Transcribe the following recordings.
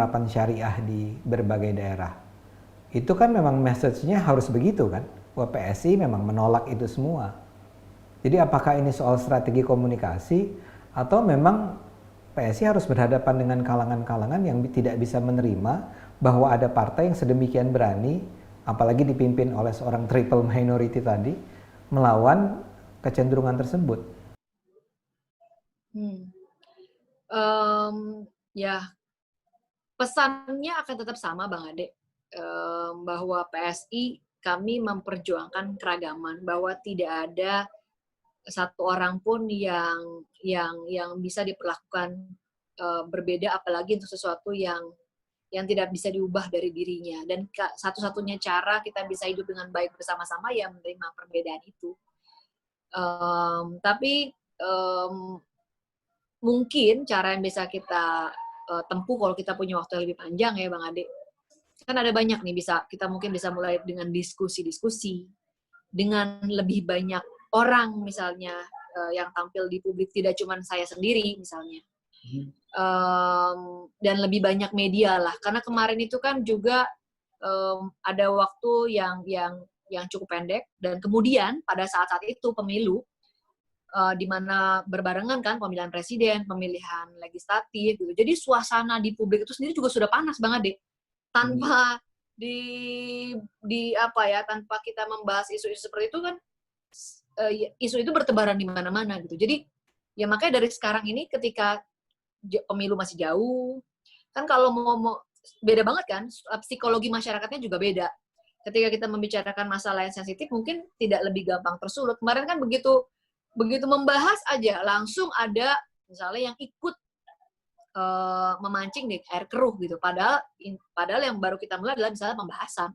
penerapan syariah di berbagai daerah. Itu kan memang message-nya harus begitu kan, bahwa PSI memang menolak itu semua. Jadi apakah ini soal strategi komunikasi atau memang PSI harus berhadapan dengan kalangan-kalangan yang tidak bisa menerima bahwa ada partai yang sedemikian berani, apalagi dipimpin oleh seorang triple minority tadi, melawan kecenderungan tersebut. Ya, pesannya akan tetap sama Bang Ade, bahwa PSI kami memperjuangkan keragaman, bahwa tidak ada satu orang pun yang bisa diperlakukan berbeda, apalagi untuk sesuatu yang tidak bisa diubah dari dirinya. Dan satu-satunya cara kita bisa hidup dengan baik bersama-sama ya menerima perbedaan itu. Tapi mungkin cara yang bisa kita tempuh kalau kita punya waktu yang lebih panjang ya Bang Ade. Kan ada banyak nih, kita mungkin bisa mulai dengan diskusi-diskusi, dengan lebih banyak orang misalnya yang tampil di publik, tidak cuma saya sendiri misalnya. Dan lebih banyak media lah, karena kemarin itu kan juga ada waktu yang cukup pendek, dan kemudian pada saat-saat itu pemilu, di mana berbarengan kan pemilihan presiden, pemilihan legislatif gitu. Jadi suasana di publik itu sendiri juga sudah panas banget deh. Tanpa tanpa kita membahas isu-isu seperti itu kan, isu itu bertebaran di mana-mana gitu. Jadi ya makanya dari sekarang ini ketika pemilu masih jauh, kan kalau mau beda banget kan, psikologi masyarakatnya juga beda. Ketika kita membicarakan masalah yang sensitif mungkin tidak lebih gampang tersulut. Kemarin kan begitu membahas aja langsung ada misalnya yang ikut memancing di air keruh gitu. Padahal yang baru kita mulai adalah misalnya pembahasan.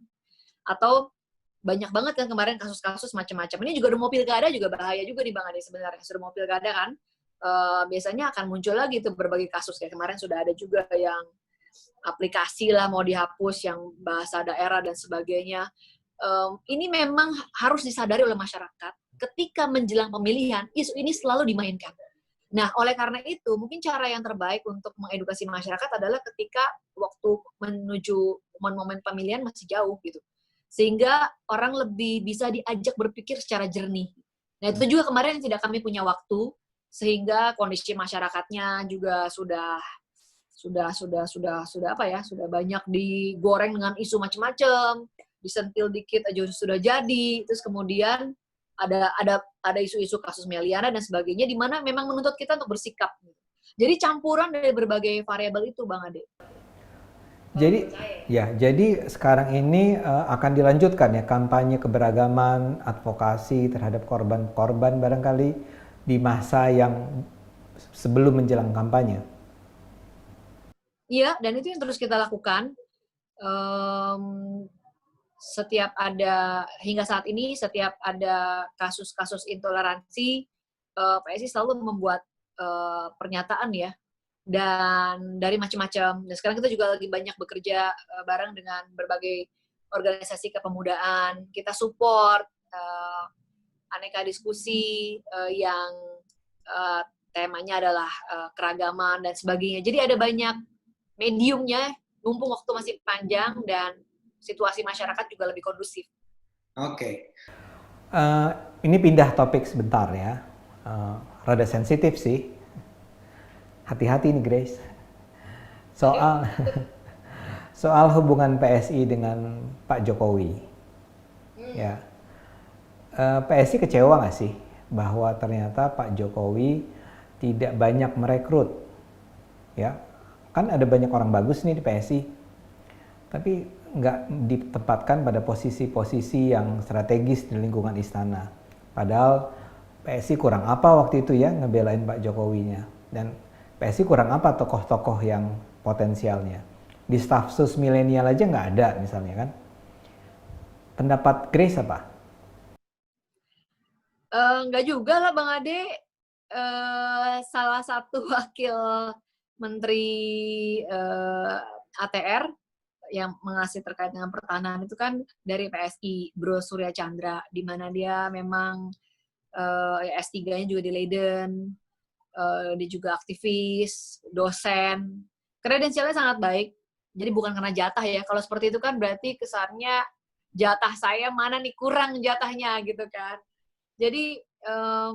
Atau banyak banget kan kemarin kasus-kasus macam-macam. Ini juga udah mau pilkada juga bahaya juga nih Bang Ade sebenarnya. Sudah mau pilkada kan, biasanya akan muncul lagi tuh berbagai kasus. Kayak kemarin sudah ada juga yang aplikasi lah mau dihapus, yang bahasa daerah dan sebagainya. Ini memang harus disadari oleh masyarakat. Ketika menjelang pemilihan, isu ini selalu dimainkan. Nah, oleh karena itu, mungkin cara yang terbaik untuk mengedukasi masyarakat adalah ketika waktu menuju momen-momen pemilihan masih jauh gitu. Sehingga orang lebih bisa diajak berpikir secara jernih. Nah, itu juga kemarin tidak kami punya waktu, sehingga kondisi masyarakatnya juga sudah banyak digoreng dengan isu macam-macam, disentil dikit aja sudah jadi, terus kemudian ada isu-isu kasus Meliana dan sebagainya, di mana memang menuntut kita untuk bersikap. Jadi campuran dari berbagai variabel itu, Bang Ade. Jadi sekarang ini akan dilanjutkan ya kampanye keberagaman, advokasi terhadap korban-korban barangkali di masa yang sebelum menjelang kampanye. Iya, dan itu yang terus kita lakukan. Hingga saat ini, setiap ada kasus-kasus intoleransi, PSI selalu membuat pernyataan ya, dan dari macam-macam. Dan sekarang kita juga lagi banyak bekerja bareng dengan berbagai organisasi kepemudaan. Kita support aneka diskusi yang temanya adalah keragaman dan sebagainya. Jadi ada banyak mediumnya, mumpung waktu masih panjang dan situasi masyarakat juga lebih kondusif. Oke. Ini pindah topik sebentar ya. Rada sensitif sih. Hati-hati nih Grace. Soal hubungan PSI dengan Pak Jokowi. Ya. PSI kecewa nggak sih bahwa ternyata Pak Jokowi tidak banyak merekrut? Ya. Kan ada banyak orang bagus nih di PSI. Tapi nggak ditempatkan pada posisi-posisi yang strategis di lingkungan istana. Padahal PSI kurang apa waktu itu ya ngebelain Pak Jokowinya. Dan PSI kurang apa tokoh-tokoh yang potensialnya. Di staf sus milenial aja nggak ada misalnya kan. Pendapat Grace apa? Nggak juga lah Bang Ade. Salah satu wakil menteri ATR yang mengasih terkait dengan pertahanan itu kan dari PSI, Bro Surya Chandra, di mana dia memang S3-nya juga di Leiden, dia juga aktivis, dosen, kredensialnya sangat baik. Jadi bukan karena jatah ya. Kalau seperti itu kan berarti kesannya jatah saya mana nih, kurang jatahnya gitu kan. Jadi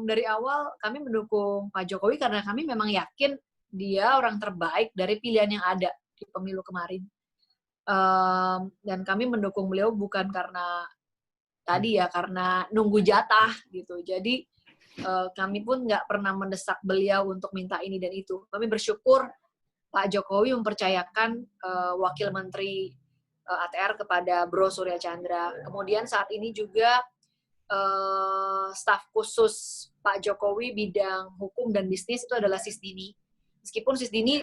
dari awal kami mendukung Pak Jokowi karena kami memang yakin dia orang terbaik dari pilihan yang ada di pemilu kemarin. Dan kami mendukung beliau bukan karena tadi ya, karena nunggu jatah gitu. Jadi kami pun nggak pernah mendesak beliau untuk minta ini dan itu. Kami bersyukur Pak Jokowi mempercayakan Wakil Menteri ATR kepada Bro Surya Chandra. Kemudian saat ini juga staf khusus Pak Jokowi bidang hukum dan bisnis itu adalah Sisdini. Meskipun Sisdini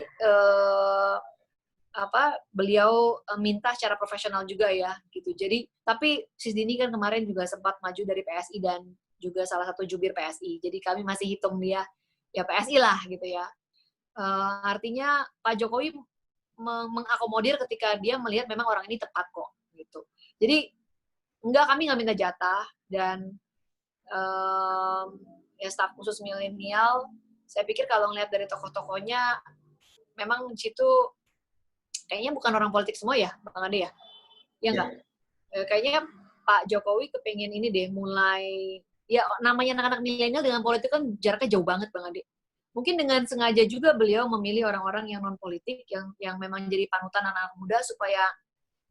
beliau minta secara profesional juga ya gitu. Jadi tapi Sisdini kan kemarin juga sempat maju dari PSI dan juga salah satu jubir PSI. Jadi kami masih hitung dia ya PSI lah gitu ya. Artinya Pak Jokowi mengakomodir ketika dia melihat memang orang ini tepat kok gitu. Jadi kami nggak minta jatah dan ya staf khusus milenial. Saya pikir kalau ngelihat dari tokoh-tokohnya memang situ kayaknya bukan orang politik semua ya, Bang Ade ya? Iya nggak? Kayaknya Pak Jokowi kepengen ini deh mulai ya namanya anak-anak milenial dengan politik kan jaraknya jauh banget Bang Ade. Mungkin dengan sengaja juga beliau memilih orang-orang yang non politik yang memang jadi panutan anak-anak muda supaya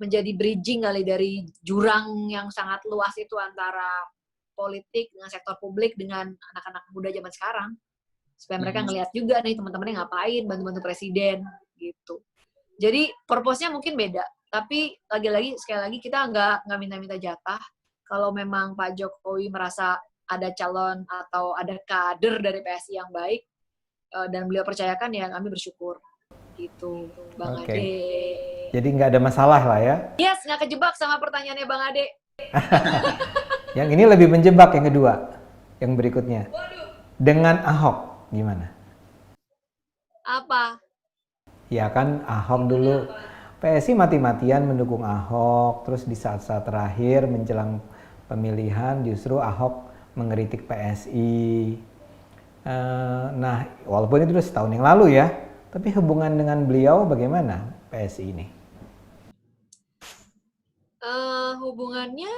menjadi bridging kali dari jurang yang sangat luas itu antara politik dengan sektor publik dengan anak-anak muda zaman sekarang supaya mereka ngelihat juga nih teman-temannya ngapain bantu-bantu presiden gitu. Jadi purpose-nya mungkin beda, tapi lagi-lagi sekali lagi kita nggak minta-minta jatah. Kalau memang Pak Jokowi merasa ada calon atau ada kader dari PSI yang baik, dan beliau percayakan ya kami bersyukur gitu Bang Ade. Jadi nggak ada masalah lah ya. Yes, nggak kejebak sama pertanyaannya Bang Ade. Yang ini lebih menjebak yang kedua, yang berikutnya. Dengan Ahok gimana? Apa? Ya kan Ahok dulu PSI mati-matian mendukung Ahok, terus di saat-saat terakhir menjelang pemilihan justru Ahok mengkritik PSI. Nah, walaupun itu sudah setahun yang lalu ya, tapi hubungan dengan beliau bagaimana PSI ini? Hubungannya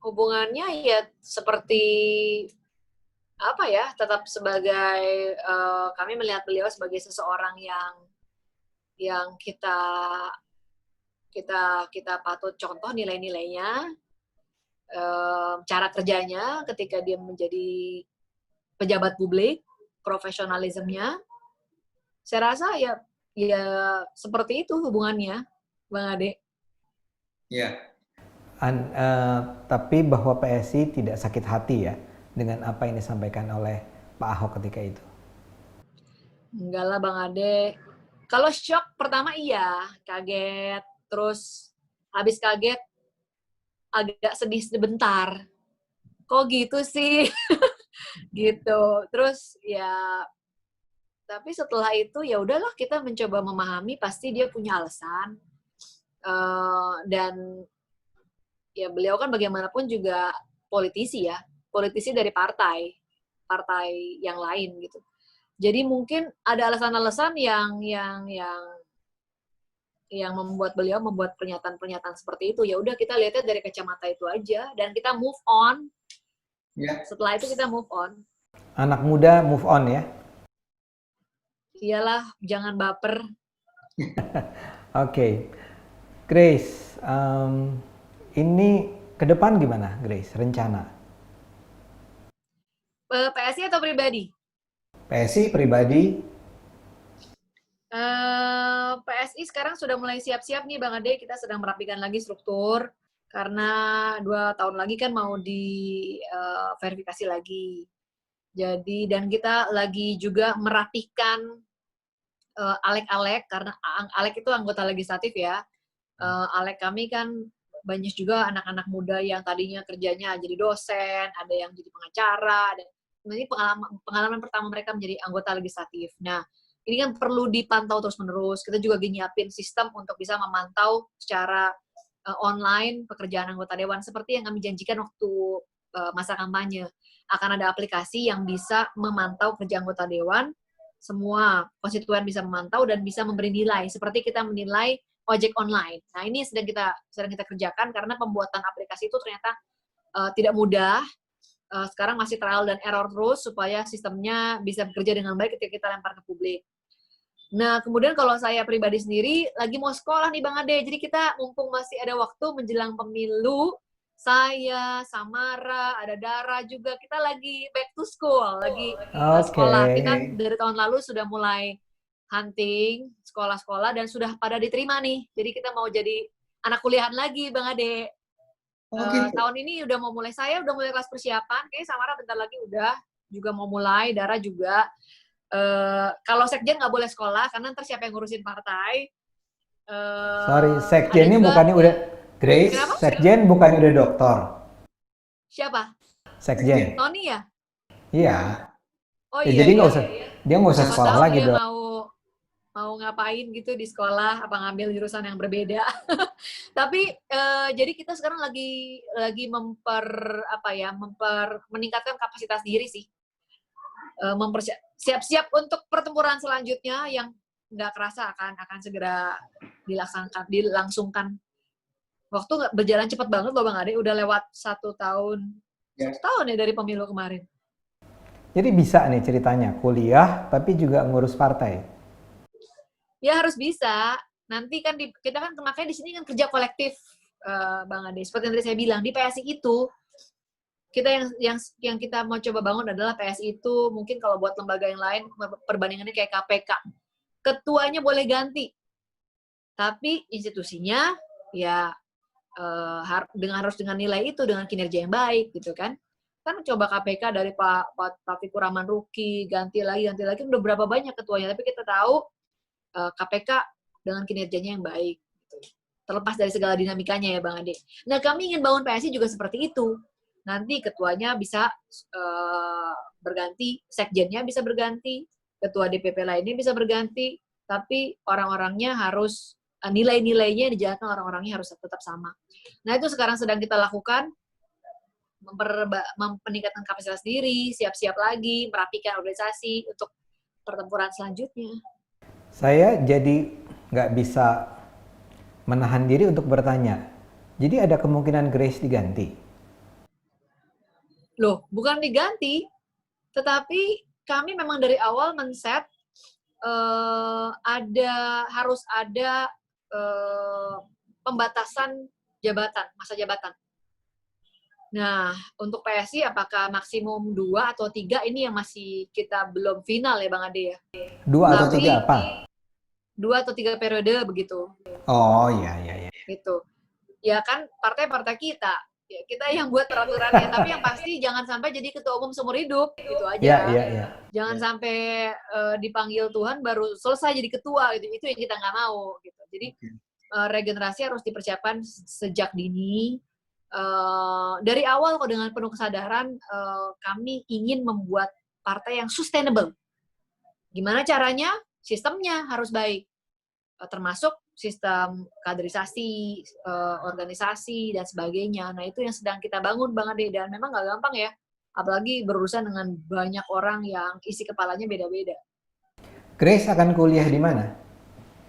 hubungannya ya seperti apa ya, tetap sebagai kami melihat beliau sebagai seseorang yang kita patut contoh nilai-nilainya, cara kerjanya ketika dia menjadi pejabat publik, profesionalismenya. Saya rasa ya seperti itu hubungannya, Bang Ade. Ya. Tapi bahwa PSI tidak sakit hati ya dengan apa yang disampaikan oleh Pak Ahok ketika itu. Enggak lah Bang Ade. Kalau shock pertama iya, kaget. Terus habis kaget agak sedih sebentar. Kok gitu sih? Gitu. Terus ya tapi setelah itu ya udahlah kita mencoba memahami, pasti dia punya alasan. Dan ya beliau kan bagaimanapun juga politisi ya, politisi dari partai yang lain gitu. Jadi mungkin ada alasan-alasan yang membuat beliau membuat pernyataan-pernyataan seperti itu. Ya udah kita lihatnya dari kacamata itu aja dan kita move on. Ya. Setelah itu kita move on. Anak muda move on ya. Iyalah, jangan baper. Oke. Grace, ini ke depan gimana Grace, rencana? PSI atau pribadi? PSI pribadi. PSI sekarang sudah mulai siap-siap nih Bang Ade, kita sedang merapikan lagi struktur karena 2 tahun lagi kan mau di verifikasi lagi. Jadi dan kita lagi juga merapikan alek-alek karena alek itu anggota legislatif ya. Alek kami kan banyak juga anak-anak muda yang tadinya kerjanya jadi dosen, ada yang jadi pengacara, dan ini pengalaman pertama mereka menjadi anggota legislatif. Nah, ini kan perlu dipantau terus-menerus. Kita juga nyiapin sistem untuk bisa memantau secara online pekerjaan anggota dewan seperti yang kami janjikan waktu masa kampanye. akan ada aplikasi yang bisa memantau kerja anggota dewan. Semua konstituen bisa memantau dan bisa memberi nilai. Seperti kita menilai ojek online. Nah, ini sedang kita kerjakan karena pembuatan aplikasi itu ternyata tidak mudah. Sekarang masih trial dan error terus supaya sistemnya bisa bekerja dengan baik ketika kita lempar ke publik. Nah, kemudian kalau saya pribadi sendiri lagi mau sekolah nih Bang Ade. Jadi kita mumpung masih ada waktu menjelang pemilu, saya, Samara, ada Dara juga, kita lagi back to school, lagi sekolah. Kita dari tahun lalu sudah mulai hunting sekolah-sekolah dan sudah pada diterima nih. Jadi kita mau jadi anak kuliahan lagi Bang Ade. Tahun ini udah mau mulai, saya udah mulai kelas persiapan, kayaknya Samara bentar lagi udah juga mau mulai, Dara juga. Kalau sekjen nggak boleh sekolah karena ntar siapa yang ngurusin partai. Sorry, sekjennya bukannya udah Grace? Kenapa? Sekjen bukannya udah doktor? Siapa? Sekjen. Tony ya? Iya. Oh Ya, iya. jadi nggak iya, usah, iya. dia nggak usah Siapa sekolah tahu lagi dia dong. mau ngapain gitu di sekolah, apa ngambil jurusan yang berbeda. Tapi jadi kita sekarang lagi meningkatkan kapasitas diri sih. Siap-siap untuk pertempuran selanjutnya yang nggak kerasa akan segera dilangsungkan. Waktu berjalan cepat banget loh Bang Ade, udah lewat 1 tahun. Ya. 1 tahun ya dari pemilu kemarin. Jadi bisa nih ceritanya, kuliah tapi juga ngurus partai. Ya harus bisa. Nanti kan kita kan makanya di sini kan kerja kolektif, Bang Ade. Seperti yang tadi saya bilang, di PSI itu kita yang kita mau coba bangun adalah PSI itu mungkin kalau buat lembaga yang lain perbandingannya kayak KPK. Ketuanya boleh ganti. Tapi institusinya ya harus dengan nilai itu, dengan kinerja yang baik gitu kan. Kan coba KPK dari Pak Taufikur Rahman Ruki, ganti lagi, udah berapa banyak ketuanya, tapi kita tahu KPK dengan kinerjanya yang baik. Gitu. Terlepas dari segala dinamikanya ya Bang Ade. Nah kami ingin bangun PSI juga seperti itu. Nanti ketuanya bisa berganti, sekjennya bisa berganti, ketua DPP lainnya bisa berganti, tapi orang-orangnya harus, nilai-nilainya yang dijalankan orang-orangnya harus tetap sama. Nah itu sekarang sedang kita lakukan, meningkatkan kapasitas diri, siap-siap lagi, merapikan organisasi untuk pertempuran selanjutnya. Saya jadi nggak bisa menahan diri untuk bertanya. Jadi ada kemungkinan Grace diganti? Loh, bukan diganti, tetapi kami memang dari awal men-set harus ada pembatasan jabatan, masa jabatan. Nah, untuk PSI apakah maksimum 2 atau 3 ini yang masih kita belum final ya Bang Ade ya. 2 atau 3 apa? 2 atau 3 periode begitu. Oh iya. Gitu. Ya kan partai-partai kita. Ya, kita yang buat peraturannya, tapi yang pasti jangan sampai jadi ketua umum seumur hidup, gitu aja. Iya. Jangan sampai dipanggil Tuhan baru selesai jadi ketua, gitu. Itu yang kita nggak mau, gitu. Jadi regenerasi harus dipersiapkan sejak dini. Dari awal kok dengan penuh kesadaran kami ingin membuat partai yang sustainable. Gimana caranya? Sistemnya harus baik, termasuk sistem kaderisasi, organisasi, dan sebagainya. Nah, itu yang sedang kita bangun, Bang Ade. Dan memang nggak gampang ya. Apalagi berurusan dengan banyak orang yang isi kepalanya beda-beda. Grace akan kuliah di mana?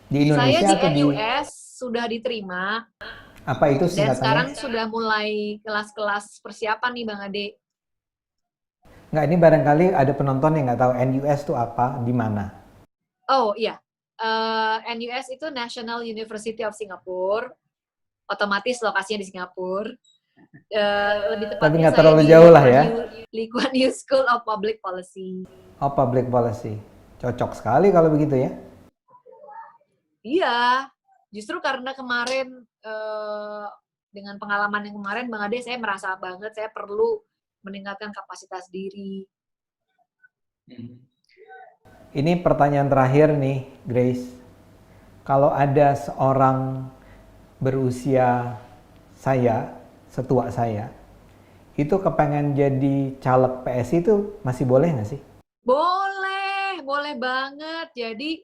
Di Indonesia Saya atau di NUS sudah diterima. Apa itu singkatannya? Dan sekarang sudah mulai kelas-kelas persiapan nih, Bang Ade. Nggak, ini barangkali ada penonton yang nggak tahu NUS itu apa, di mana? Oh, iya. NUS itu National University of Singapore, otomatis lokasinya di Singapura. Lebih tepatnya Tapi nggak saya terlalu di jauh lah ya. Lee Kuan Yew School of Public Policy. Oh, public policy. Cocok sekali kalau begitu ya. Iya, justru karena kemarin dengan pengalaman yang kemarin Bang Ade, saya merasa banget saya perlu meningkatkan kapasitas diri. Ini pertanyaan terakhir nih, Grace. Kalau ada seorang berusia saya, setua saya, itu kepengen jadi caleg PSI itu masih boleh nggak sih? Boleh banget. Jadi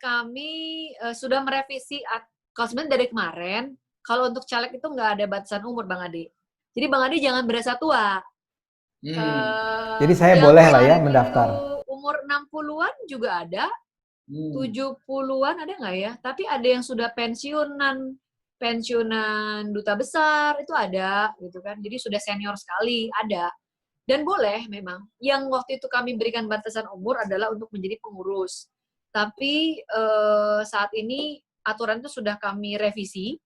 kami sudah merevisi, kalau sebenarnya dari kemarin, kalau untuk caleg itu nggak ada batasan umur Bang Ade. Jadi Bang Ade jangan berasa tua. Jadi saya yang boleh lah ya kemarin mendaftar. itu umur 60-an juga ada, 70-an ada nggak ya? Tapi ada yang sudah pensiunan duta besar itu ada gitu kan. Jadi sudah senior sekali ada. Dan boleh memang. Yang waktu itu kami berikan batasan umur adalah untuk menjadi pengurus. Tapi saat ini aturan itu sudah kami revisi,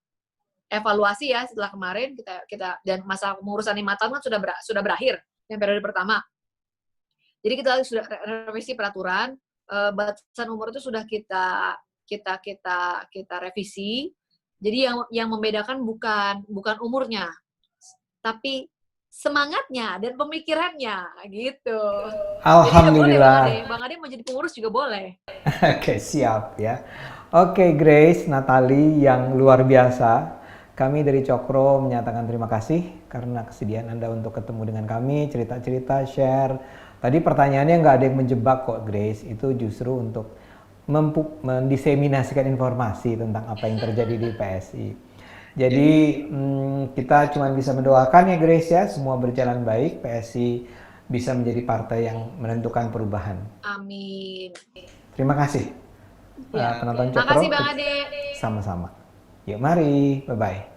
evaluasi ya setelah kemarin kita dan masa pengurusan 5 tahun kan sudah berakhir yang periode pertama. Jadi kita sudah revisi peraturan, batasan umur itu sudah kita revisi. Jadi yang membedakan bukan umurnya, tapi semangatnya dan pemikirannya gitu. Alhamdulillah. Jadi Bang Ade mau jadi pengurus juga boleh. Oke, siap ya. Oke, Grace, Natali yang luar biasa. Kami dari Cokro menyatakan terima kasih karena kesediaan Anda untuk ketemu dengan kami, cerita-cerita, share. Tadi pertanyaannya nggak ada yang menjebak kok, Grace. Itu justru untuk mendiseminasikan informasi tentang apa yang terjadi di PSI. Jadi kita cuma bisa mendoakan ya Grace ya, semua berjalan baik, PSI bisa menjadi partai yang menentukan perubahan. Amin. Terima kasih Ya. penonton Cokro. Makasih Bang Ade. Sama-sama. Yuk mari, bye-bye.